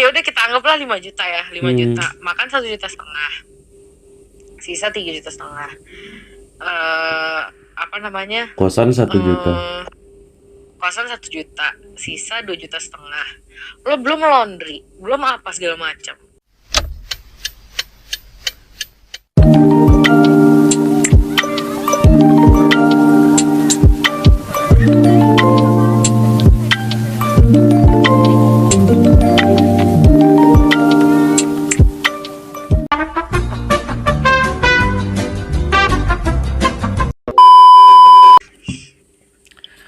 ya udah kita anggaplah 5 juta ya, 5 Hmm. juta. Makan 1,5 juta. Sisa 3,5 juta. Apa namanya? Kosan 1 juta. Kosan 1 juta, sisa 2,5 juta. Lo belum laundry, belum apa segala macam.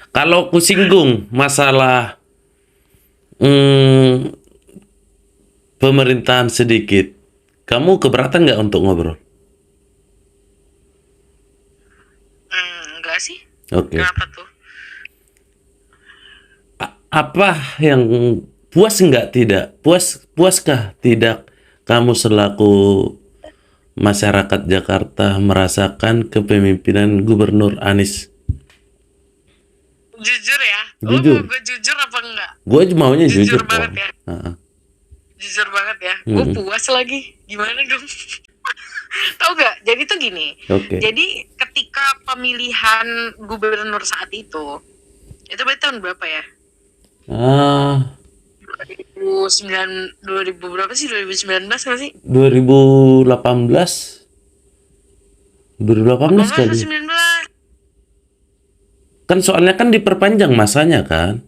Kalau kusinggung masalah pemerintahan sedikit, kamu keberatan nggak untuk ngobrol? Enggak sih. Oke. Kenapa tuh? Apa yang puaskah tidak kamu selaku masyarakat Jakarta merasakan kepemimpinan Gubernur Anies? Jujur ya, Jujur. gue jujur apa enggak? Gue maunya jujur banget kok. ya. Heeh. Jujur banget ya, gue puas lagi. Gimana dong? Tahu gak? Jadi tuh gini. Oke. Jadi ketika pemilihan gubernur saat itu berarti tahun berapa ya? 2009 berapa sih? 2019 nggak sih? 2018 kali. 19. Kan soalnya kan diperpanjang masanya kan.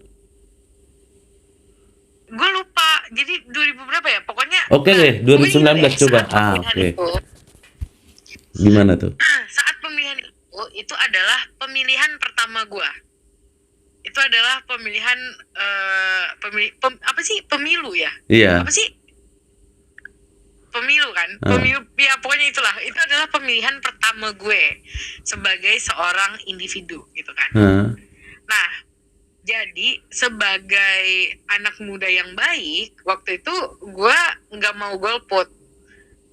Gue lupa. Jadi 2000 berapa ya? Pokoknya. Oke deh, 2019 coba. Oke. Gimana tuh? Saat pemilihan itu adalah pemilihan pertama gue. Itu adalah pemilihan pemilu ya? Iya. Apa sih? Pemilu kan? Pemilu ya pokoknya itulah. Itu adalah pemilihan pertama gue sebagai seorang individu gitu kan. Nah, jadi sebagai anak muda yang baik, waktu itu gue nggak mau golput,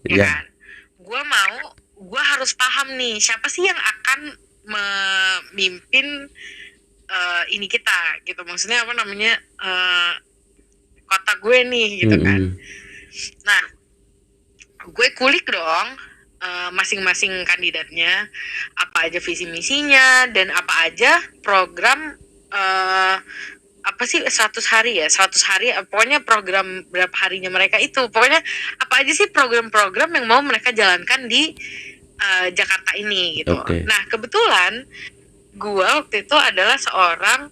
ya kan? Gue harus paham nih siapa sih yang akan memimpin ini kita, gitu. Maksudnya apa namanya, kota gue nih, gitu kan? Nah, gue kulik dong masing-masing kandidatnya, apa aja visi misinya dan apa aja program. Apa sih 100 hari ya, 100 hari pokoknya program berapa harinya mereka itu, pokoknya apa aja sih program-program yang mau mereka jalankan di Jakarta ini gitu. Nah kebetulan gua waktu itu adalah seorang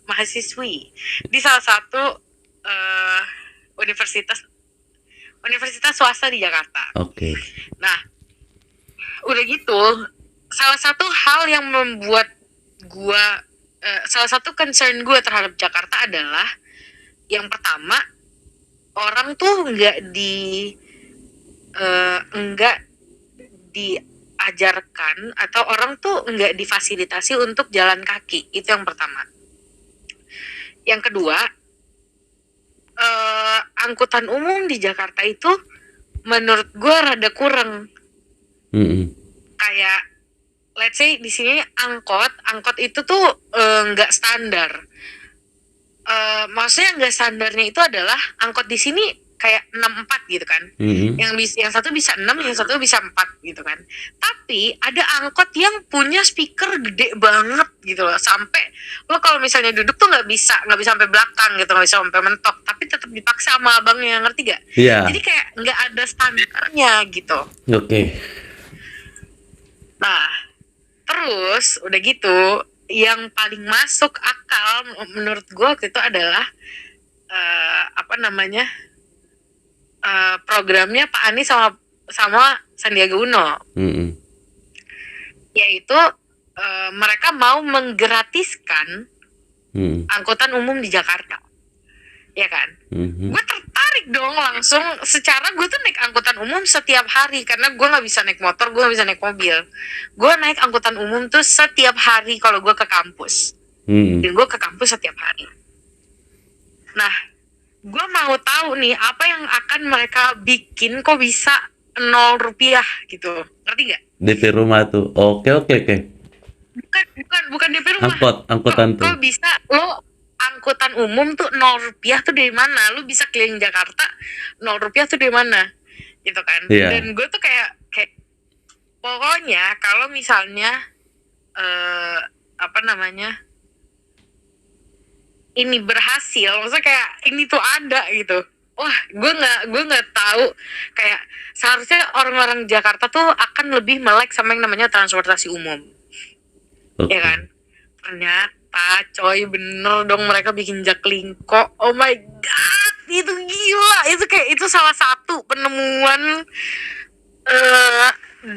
mahasiswi di salah satu universitas swasta di Jakarta. Nah udah gitu, salah satu hal yang membuat salah satu concern gue terhadap Jakarta adalah yang pertama, orang tuh nggak diajarkan atau orang tuh nggak difasilitasi untuk jalan kaki, itu yang pertama. Yang kedua, angkutan umum di Jakarta itu menurut gue rada kurang. Kayak let's say di sini angkot itu tuh nggak standar. Maksudnya nggak standarnya itu adalah angkot di sini kayak 64 gitu kan. Yang satu bisa 6, yang satu bisa 4 gitu kan. Tapi ada angkot yang punya speaker gede banget gitu loh, sampai lo kalau misalnya duduk tuh nggak bisa sampai belakang gitu, nggak bisa sampai mentok, tapi tetap dipaksa sama abangnya, ngerti gak? Iya. Jadi kayak nggak ada standarnya gitu. Nah, terus udah gitu, yang paling masuk akal menurut gue waktu itu adalah programnya Pak Anies sama Sandiaga Uno, yaitu mereka mau menggratiskan angkutan umum di Jakarta, ya kan? Gue tertarik dong langsung. Secara gue tuh naik angkutan umum setiap hari karena gue nggak bisa naik motor, gue nggak bisa naik mobil. Gue naik angkutan umum tuh setiap hari kalau gue ke kampus. Dan gue ke kampus setiap hari. Nah, gue mau tahu nih apa yang akan mereka bikin kok bisa 0 rupiah gitu, ngerti gak? DP rumah tuh. Oke. Bukan DP rumah. Angkutan tuh. Kok bisa lo angkutan umum tuh 0 rupiah tuh dari mana? Lu bisa keliling Jakarta 0 rupiah tuh dari mana? Gitu kan. Iya. Dan gue tuh kayak pokoknya kalau misalnya apa namanya, ini berhasil, maksudnya kayak ini tuh ada gitu. Wah, gue nggak tahu, kayak seharusnya orang-orang Jakarta tuh akan lebih melek sama yang namanya transportasi umum, Oke. ya kan? Ternyata, coy, bener dong mereka bikin Jaklingko. Oh my god, itu gila, itu kayak itu salah satu penemuan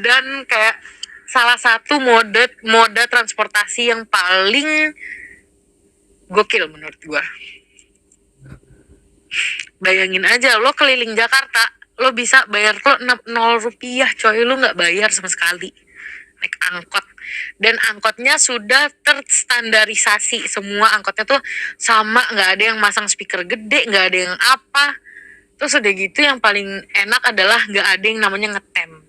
dan kayak salah satu moda transportasi yang paling gokil menurut gua. Bayangin aja, lo keliling Jakarta, lo bisa bayar lo 0 rupiah, coy, lo nggak bayar sama sekali naik angkot. Dan angkotnya sudah terstandarisasi, semua angkotnya tuh sama, nggak ada yang masang speaker gede, nggak ada yang apa. Terus udah gitu yang paling enak adalah nggak ada yang namanya ngetem.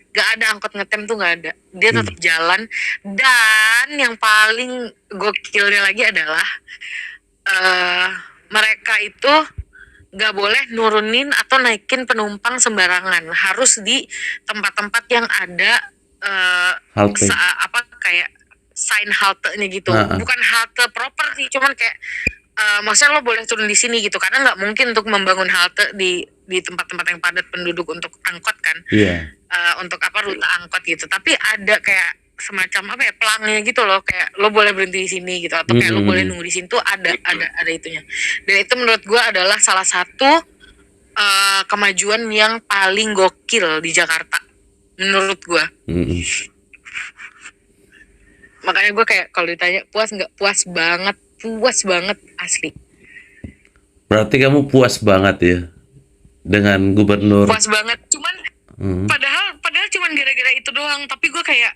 Gak ada angkot ngetem tuh, nggak ada, dia tetap jalan. Dan yang paling gokilnya lagi adalah mereka itu nggak boleh nurunin atau naikin penumpang sembarangan, harus di tempat-tempat yang ada Halte. apa kayak sign halte-nya gitu. Bukan halte proper sih, cuman kayak maksudnya lo boleh turun di sini gitu, karena nggak mungkin untuk membangun halte di tempat-tempat yang padat penduduk untuk angkot kan. Iya. Untuk apa, rute angkot gitu. Tapi ada kayak semacam apa ya, pelangnya gitu loh, kayak lo boleh berhenti di sini gitu, atau kayak lo boleh nunggu di sini tuh ada itunya. Dan itu menurut gue adalah salah satu kemajuan yang paling gokil di Jakarta menurut gue. Makanya gue kayak kalau ditanya puas nggak, puas banget asli. Berarti kamu puas banget ya dengan gubernur? Puas banget, cuman padahal cuman gara-gara itu doang, tapi gue kayak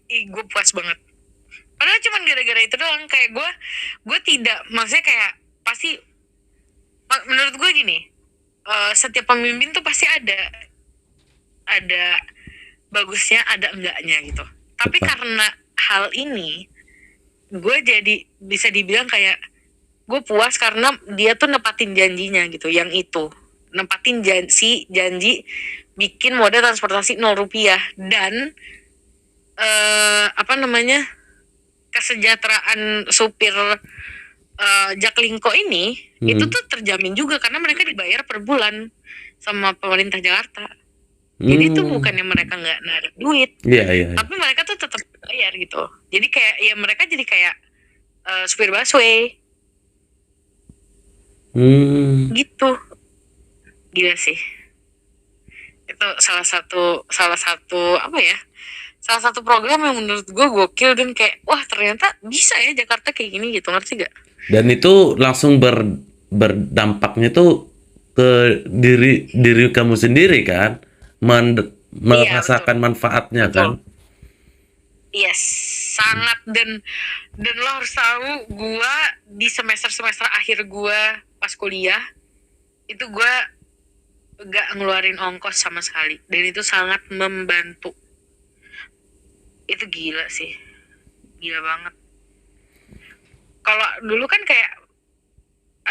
gue puas banget. Padahal cuman gara-gara itu doang, kayak gue tidak, maksudnya kayak pasti menurut gue gini, setiap pemimpin tuh pasti ada bagusnya, ada enggaknya gitu. Tapi karena hal ini, gue jadi bisa dibilang kayak gue puas karena dia tuh nepatin janjinya gitu, yang itu nempatin janji bikin moda transportasi 0 rupiah. Dan apa namanya, kesejahteraan supir Jaklingko ini itu tuh terjamin juga karena mereka dibayar per bulan sama pemerintah Jakarta. Jadi itu bukannya mereka nggak narik duit, tapi mereka tuh tetap bayar gitu. Jadi kayak ya mereka jadi kayak supir busway gitu. Gila sih, itu salah satu apa ya, salah satu program yang menurut gue gokil, dan kayak wah ternyata bisa ya Jakarta kayak gini gitu, ngerti gak? Dan itu langsung berdampaknya tuh ke diri kamu sendiri kan, merasakan manfaatnya. Betul. Kan? Yes, sangat. Dan lo harus tahu, gue di semester akhir gue pas kuliah itu gue gak ngeluarin ongkos sama sekali, dan itu sangat membantu. Itu gila sih, gila banget. Kalau dulu kan kayak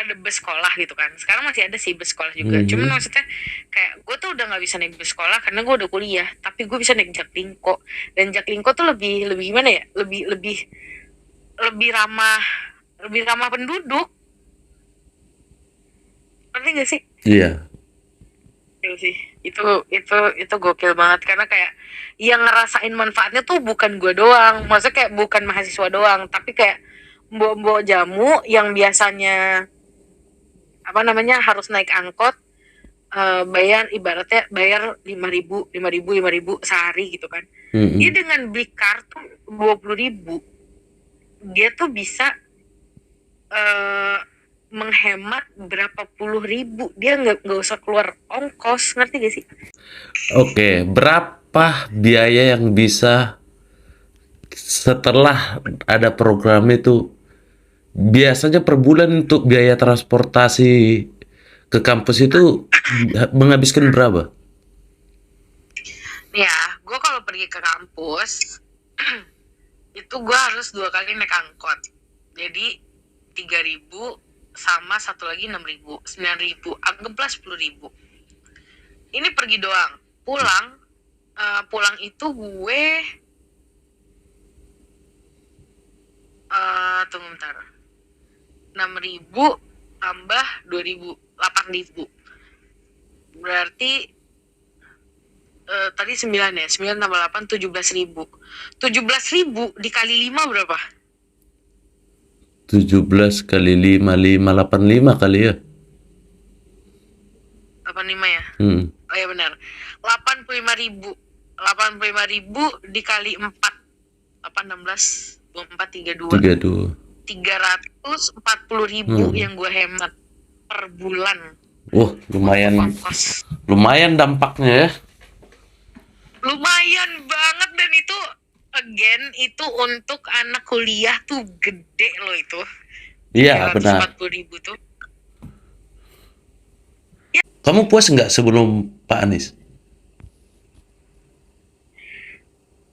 ada bus sekolah gitu kan, sekarang masih ada sih bus sekolah juga. Cuman maksudnya kayak gue tuh udah nggak bisa naik bus sekolah karena gue udah kuliah, tapi gue bisa naik Jaklingko. Dan Jaklingko tuh lebih gimana ya, lebih ramah penduduk. Ngerti gak sih? Iya. Itu sih, itu gokil banget, karena kayak yang ngerasain manfaatnya tuh bukan gue doang, maksudnya kayak bukan mahasiswa doang, tapi kayak mbok-mbok jamu yang biasanya apa namanya harus naik angkot, ibaratnya bayar 5.000 sehari gitu kan. Dia dengan beli kartu 20.000, dia tuh bisa menghemat berapa puluh ribu, dia nggak usah keluar ongkos, ngerti gak sih? Oke, berapa biaya yang bisa setelah ada program itu, biasanya per bulan untuk biaya transportasi ke kampus itu menghabiskan berapa? Ya, gue kalau pergi ke kampus itu gue harus 2 kali naik angkot. Jadi 3.000 sama satu lagi 6.000, 9.000, anggaplah 10.000. Ini pergi doang. Pulang itu gue tunggu bentar. 6.000 tambah 2.000, 8.000. Berarti tadi 9 ya, 9 tambah 8, 17.000. 17.000 dikali 5 berapa? 17 kali 5, 585 kali ya. 85 ya? Oh ya benar. 85.000. 85.000 dikali 4. 8, 16, 24, 32. 340.000 yang gue hemat per bulan. Lumayan. Lumayan dampaknya ya. Lumayan banget, dan itu again itu untuk anak kuliah tuh gede loh itu. Iya, benar. 340.000 tuh. Ya. Kamu puas nggak sebelum Pak Anies?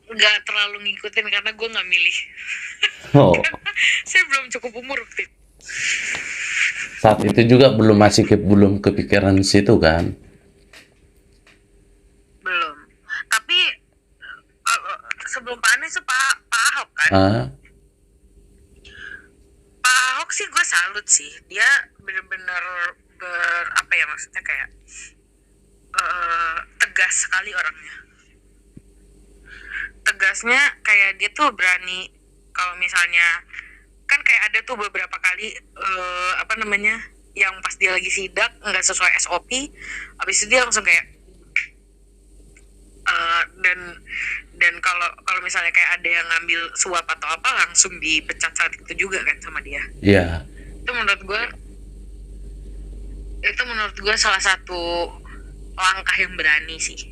Nggak terlalu ngikutin karena gue nggak milih. Saya belum cukup umur waktu itu. Saat itu juga belum kepikiran situ kan? Belum. Tapi sebelum Pak Anies Pak Ahok kan? Pak Ahok sih gue salut sih. Dia bener-bener apa ya, maksudnya kayak tegas sekali orangnya. Tegasnya kayak dia tuh berani kalau misalnya kan kayak ada tuh beberapa kali yang pas dia lagi sidak nggak sesuai SOP, habis itu dia langsung kayak dan kalau misalnya kayak ada yang ngambil suap atau apa langsung dipecat saat itu juga kan sama dia. Iya. Itu menurut gue salah satu langkah yang berani sih,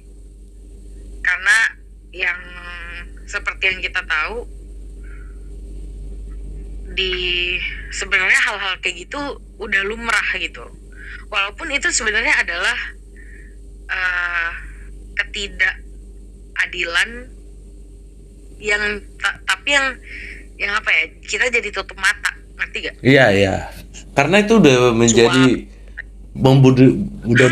karena yang seperti yang kita tahu sebenarnya hal-hal kayak gitu udah lumrah gitu, walaupun itu sebenarnya adalah ketidakadilan tapi yang apa ya, kita jadi tutup mata, ngerti gak? Iya, karena itu udah menjadi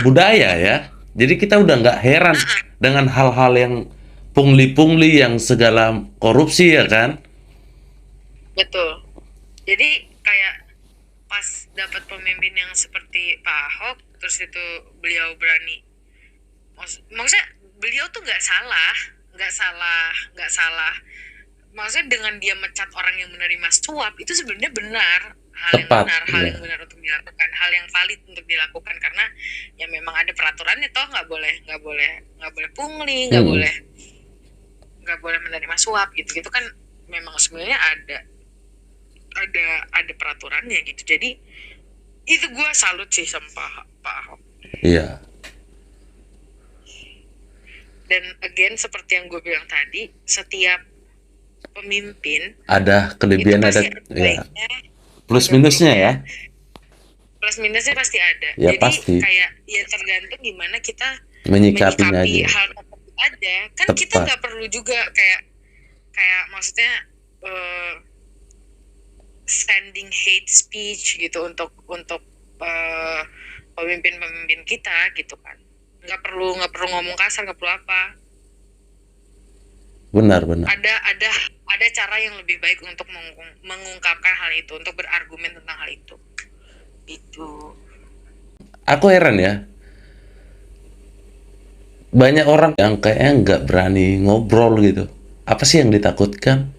budaya ya, jadi kita udah nggak heran dengan hal-hal yang pungli-pungli yang segala korupsi ya kan? Betul. Jadi kayak pas dapat pemimpin yang seperti Pak Ahok, terus itu beliau berani. Maksudnya beliau tuh nggak salah. Maksudnya dengan dia mecat orang yang menerima suap itu sebenarnya benar, hal yang benar untuk dilakukan, hal yang valid untuk dilakukan, karena ya memang ada peraturannya toh, nggak boleh pungli, nggak boleh menerima suap gitu kan, memang sebenarnya ada peraturannya gitu. Jadi itu gue salut sih sama Pak Ahok. Iya. Dan again seperti yang gue bilang tadi, setiap pemimpin ada kelebihan, ada ya, plus minusnya ya. Plus minusnya pasti ada. Ya, jadi pasti. Kayak ya tergantung gimana kita menyikapi hal tersebut aja. Kan tepat. Kita nggak perlu juga kayak maksudnya sending hate speech gitu untuk pemimpin kita gitu kan. Nggak perlu ngomong kasar, nggak perlu apa. Benar. Ada cara yang lebih baik untuk mengungkapkan hal itu, untuk berargumen tentang hal itu. Itu. Aku heran ya. Banyak orang yang kayaknya nggak berani ngobrol gitu. Apa sih yang ditakutkan?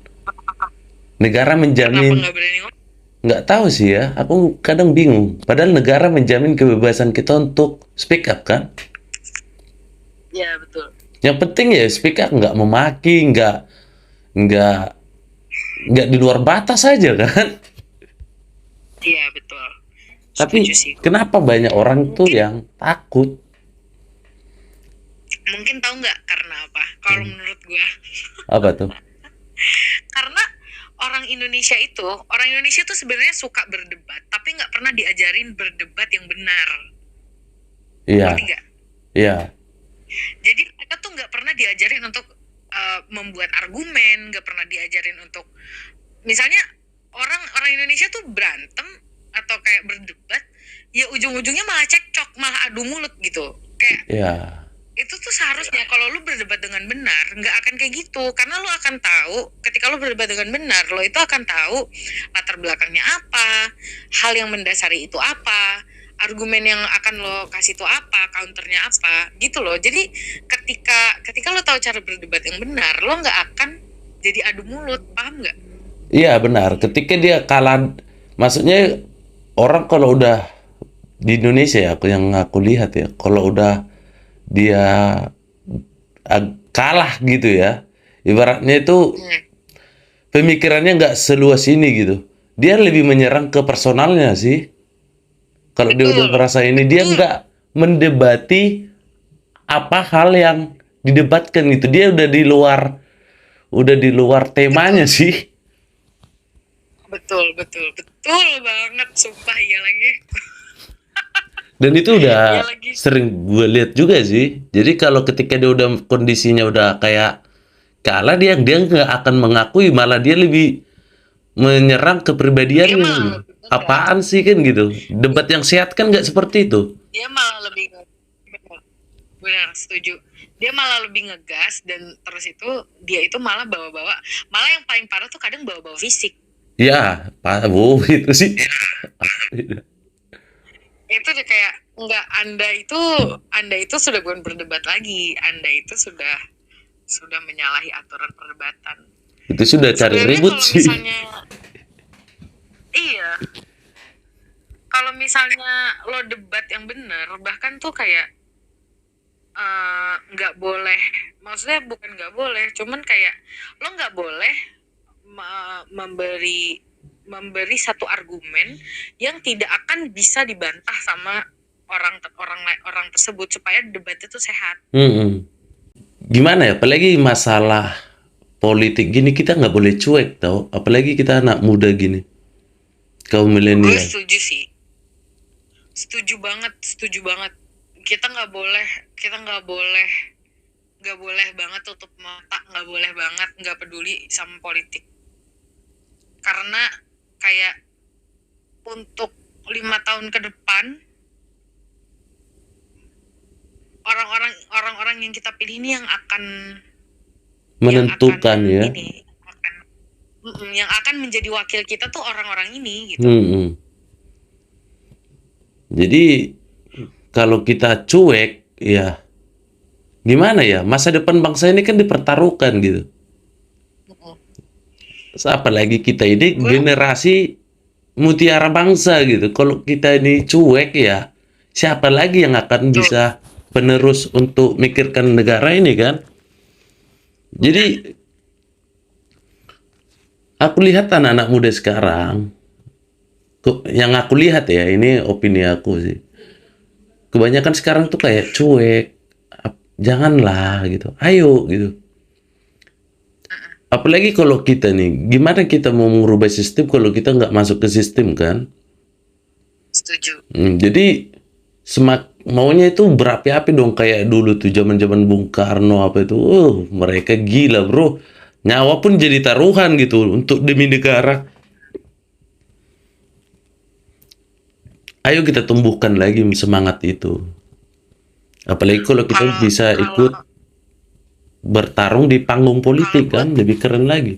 Negara menjamin. Kenapa nggak berani ngobrol? Nggak tahu sih ya. Aku kadang bingung. Padahal negara menjamin kebebasan kita untuk speak up kan? Ya betul. Yang penting ya speak up, nggak memaki, nggak di luar batas saja kan? Iya betul. Tapi kenapa banyak orang tuh yang takut? Mungkin tahu nggak karena apa? Kalau menurut gue. Apa tuh? Karena orang Indonesia tuh sebenarnya suka berdebat, tapi nggak pernah diajarin berdebat yang benar. Iya. Ngerti nggak? Iya. Jadi mereka tuh nggak pernah diajarin untuk membuat argumen, nggak pernah diajarin untuk, misalnya orang Indonesia tuh berantem atau kayak berdebat, ya ujung-ujungnya malah cekcok, malah adu mulut gitu. Kayak Ya, itu tuh seharusnya kalau lu berdebat dengan benar nggak akan kayak gitu, karena lu akan tahu ketika lu berdebat dengan benar, lo itu akan tahu latar belakangnya apa, hal yang mendasari itu apa, argumen yang akan lo kasih itu apa, counternya apa, gitu loh. Jadi ketika lo tahu cara berdebat yang benar, lo nggak akan jadi adu mulut, paham nggak? iya benar. Ketika dia kalah, maksudnya orang kalau udah di Indonesia ya, yang aku lihat ya, kalau udah dia kalah gitu ya, ibaratnya itu pemikirannya nggak seluas ini gitu. Dia lebih menyerang ke personalnya sih. Kalau dia udah Betul, merasa ini, dia betul, nggak mendebati apa hal yang didebatkan gitu. Dia udah di luar temanya betul, sih. betul, betul, betul banget, sumpah iya lagi, Dan itu iya udah lagi. sering gue lihat juga sih. Jadi kalau ketika dia udah kondisinya udah kayak kalah, dia nggak akan mengakui, malah dia lebih menyerang Dia kepribadiannya malah gitu. lebih ngegas, Apaan sih kan gitu. Debat yang sehat kan nggak seperti itu. dia malah lebih benar, benar, setuju. Dia malah lebih ngegas, dan terus itu dia itu malah bawa-bawa, malah yang paling parah tuh kadang bawa-bawa fisik. Ya, Pak, wow, itu sih. Itu udah kayak enggak, anda itu sudah bukan berdebat lagi, anda itu sudah menyalahi aturan perdebatan. Itu sudah cari Sebenarnya ribut kalau sih. misalnya, iya, kalau misalnya lo debat yang benar, bahkan tuh kayak nggak boleh, maksudnya bukan nggak boleh, cuman kayak lo nggak boleh memberi satu argumen yang tidak akan bisa dibantah sama orang tersebut, supaya debat itu sehat. Mm-mm. Gimana ya? Apalagi masalah politik gini kita nggak boleh cuek tau. Apalagi kita anak muda gini, kaum Gue milenial. setuju sih, setuju banget. Kita nggak boleh banget tutup mata, nggak boleh banget nggak peduli sama politik, karena kayak untuk 5 tahun ke depan, orang-orang yang kita pilih ini Menentukan ya. yang akan menjadi wakil kita tuh orang-orang ini gitu. Mm-mm. Jadi kalau kita cuek, ya gimana ya? Masa depan bangsa ini kan dipertaruhkan gitu. Apalagi kita ini generasi mutiara bangsa gitu. Kalau kita ini cuek ya, siapa lagi yang akan bisa penerus untuk mikirkan negara ini kan? Jadi aku lihat anak-anak muda sekarang, yang aku lihat ya, ini opini aku sih. Kebanyakan sekarang tuh kayak cuek, janganlah gitu, ayo gitu. Apalagi kalau kita nih, gimana kita mau merubah sistem kalau kita nggak masuk ke sistem kan? Setuju. Jadi maunya itu berapi-api dong kayak dulu tuh zaman-zaman Bung Karno apa itu. Mereka gila bro. Nyawa pun jadi taruhan gitu untuk demi negara. Ayo kita tumbuhkan lagi semangat itu. Apalagi kalau kita bisa ikut bertarung di panggung politik kan, lebih keren lagi.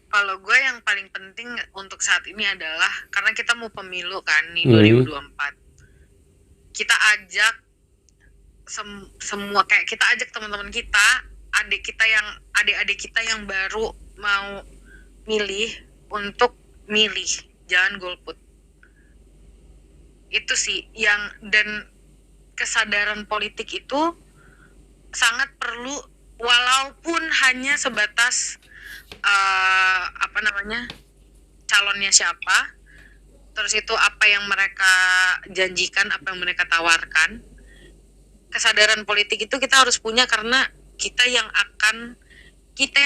Kalau gue yang paling penting untuk saat ini adalah, karena kita mau pemilu kan nih 2024. Kita ajak semua, kayak kita ajak teman-teman kita, adik-adik kita yang baru mau milih, untuk milih, jangan golput. Itu sih dan kesadaran politik itu sangat perlu, walaupun hanya sebatas calonnya siapa, terus itu apa yang mereka janjikan, apa yang mereka tawarkan. Kesadaran politik itu kita harus punya, karena kita yang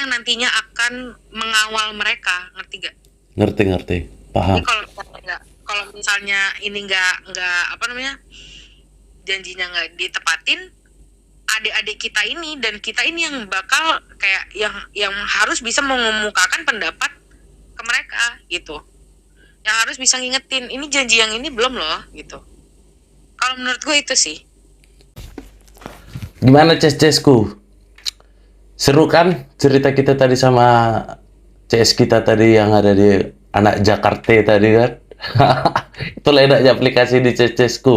nantinya akan mengawal mereka, ngerti gak? Ngerti, paham. Jadi kalau misalnya ini nggak janjinya nggak ditepatin, adik-adik kita ini dan kita ini yang bakal kayak yang harus bisa mengemukakan pendapat ke mereka gitu. Yang harus bisa ngingetin, ini janji yang ini belum loh gitu. Kalau menurut gue itu sih. Gimana CS-CSku? Seru kan cerita kita tadi sama CS kita tadi yang ada di anak Jakarta tadi kan? Itulah enaknya aplikasi di CS-CSku.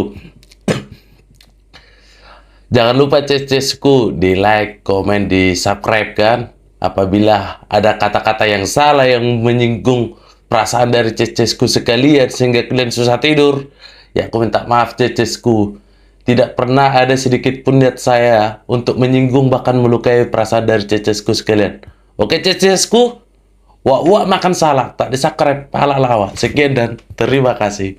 Jangan lupa CS-CSku di like, komen, di subscribe kan. Apabila ada kata-kata yang salah yang menyinggung perasaan dari CS-CSku sekalian sehingga kalian susah tidur, ya aku minta maaf CS-CSku. Tidak pernah ada sedikit pun niat saya untuk menyinggung bahkan melukai perasaan dari CS-CSku sekalian. Oke CS-CSku, wak makan salak, tak di subscribe, pala lawak. Sekian dan terima kasih.